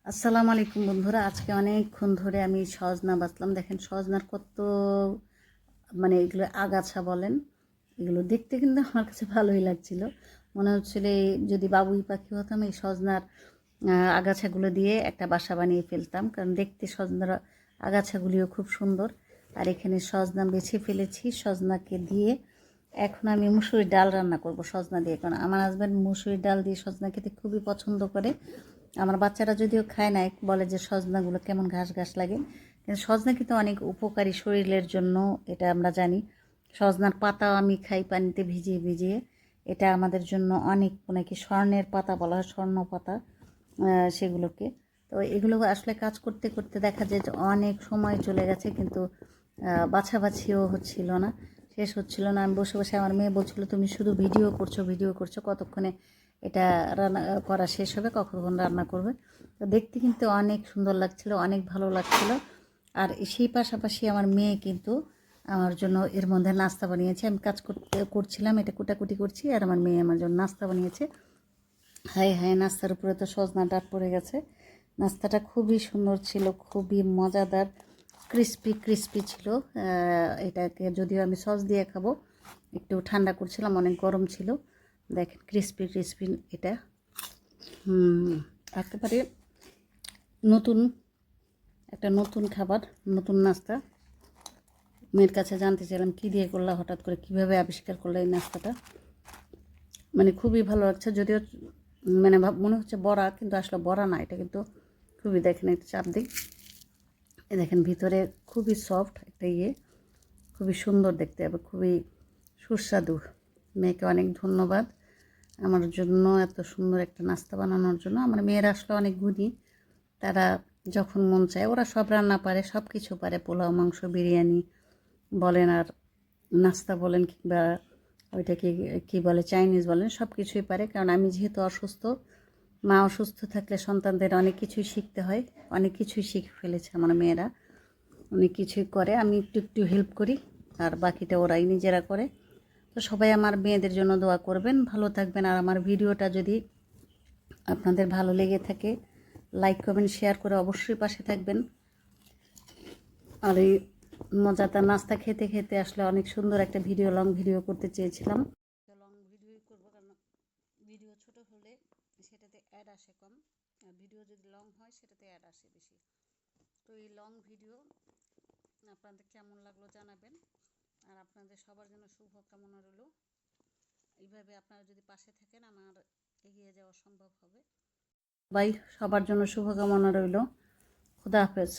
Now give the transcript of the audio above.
আসসালামু আলাইকুম বন্ধুরা, আজকে অনেকক্ষণ ধরে আমি সজনা বাছলাম। দেখেন সজনার কত এগুলো আগাছা বলেন, এগুলো দেখতে কিন্তু আমার কাছে ভালোই লাগছিল। মনে হচ্ছিল যদি বাবুই পাখি হতাম এই সজনার আগাছাগুলো দিয়ে একটা বাসা বানিয়ে ফেলতাম, কারণ দেখতে সজনার আগাছাগুলিও খুব সুন্দর। আর এখানে সজনা বেছে ফেলেছি, সজনাকে দিয়ে এখন আমি মুসুরির ডাল রান্না করব সজনা দিয়ে, কারণ আমার হাজব্যান্ড মুসুরির ডাল দিয়ে সজনা খেতে খুবই পছন্দ করে। আমার বাচ্চারা যদিও খায় না, বলে যে সজনাগুলো কেমন ঘাস ঘাস লাগে, কিন্তু সজনা কিন্তু অনেক উপকারী শরীরের জন্য, এটা আমরা জানি। সজনার পাতাও আমি খাই পানিতে ভিজিয়ে ভিজিয়ে, এটা আমাদের জন্য অনেক নাকি স্বর্ণের পাতা বলা হয়, স্বর্ণ পাতা সেগুলোকে। তো এগুলো আসলে কাজ করতে করতে দেখা যায় যে অনেক সময় চলে গেছে, কিন্তু বাছাবাছিও হচ্ছিল না, শেষ হচ্ছিল না। আমি বসে বসে, আমার মেয়ে বলছিল তুমি শুধু ভিডিও করছো, কতক্ষণে এটা রান্না করা শেষ হবে, কখন রান্না করবে। তো দেখতে কিন্তু অনেক সুন্দর লাগছিল, অনেক ভালো লাগছিল। আর সেই পাশাপাশি আমার মেয়ে কিন্তু আমার জন্য এর মধ্যে নাস্তা বানিয়েছে। আমি কাজ করছিলাম, এটা কুটাকুটি করছি, আর আমার মেয়ে আমার জন্য নাস্তা বানিয়েছে। হাই হাই, নাস্তার উপরে তো সজনা ডাঁট পড়ে গেছে। নাস্তাটা খুবই সুন্দর ছিল, খুবই মজাদার, ক্রিস্পি ক্রিস্পি ছিল। এটাকে যদিও আমি সস দিয়ে খাবো, একটু ঠান্ডা করছিলাম, অনেক গরম ছিল। দেখেন ক্রিস্পি ক্রিস্পি, এটা একেবারে নতুন একটা নতুন খাবার, নতুন নাস্তা। মেয়ের কাছে জানতে চাইলাম কী দিয়ে করলা, হঠাৎ করে কীভাবে আবিষ্কার করলো এই নাস্তাটা। খুবই ভালো লাগছে, যদিও মনে হচ্ছে বড়া, কিন্তু আসলে বড়া না, এটা কিন্তু খুবই, দেখেন একটা চাপ দিই, দেখেন ভিতরে খুবই সফট একটা খুবই সুন্দর দেখতে হবে, খুবই সুস্বাদু। মেয়েকে অনেক ধন্যবাদ আমার জন্য এত সুন্দর একটা নাস্তা বানানোর জন্য। আমার মেয়েরা আসলে অনেক গুণী, তারা যখন মন চায় ওরা সব রান্না পারে, সব কিছু পারে, পোলাও, মাংস, বিরিয়ানি বলেন, আর নাস্তা বলেন, কিংবা ওইটাকে কী বলে চাইনিজ বলেন, সব কিছুই পারে। কারণ আমি যেহেতু অসুস্থ, মা অসুস্থ থাকলে সন্তানদের অনেক কিছুই শিখতে হয়, অনেক কিছুই শিখে ফেলেছে আমার মেয়েরা, অনেক কিছুই করে। আমি একটু একটু হেল্প করি, আর বাকিটা ওরাই নিজেরা করে। তো সবাই আমার মেয়েদের জন্য দোয়া করবেন, ভালো থাকবেন। আর আমার ভিডিওটা যদি আপনাদের ভালো লেগে থাকে, লাইক কমেন্ট শেয়ার করে অবশ্যই পাশে থাকবেন। আর এই মজাদার নাস্তা খেতে খেতে আসলে অনেক সুন্দর একটা লং ভিডিও করতে চেয়েছিলাম। লং ভিডিও করবো, কারণ ভিডিও ছোট হলে সেটাতে অ্যাড আসে কম, আর ভিডিও যদি লং হয় সেটাতে অ্যাড আসে বেশি। তো এই লং ভিডিও আপনাদের কেমন লাগলো জানাবেন। আর আপনাদের সবার জন্য শুভকামনা রইল। এইভাবে আপনারা যদি পাশে থাকেন, আমার এগিয়ে যাওয়া সম্ভব হবে। সবার জন্য শুভকামনা রইল। খুদা হাফেজ।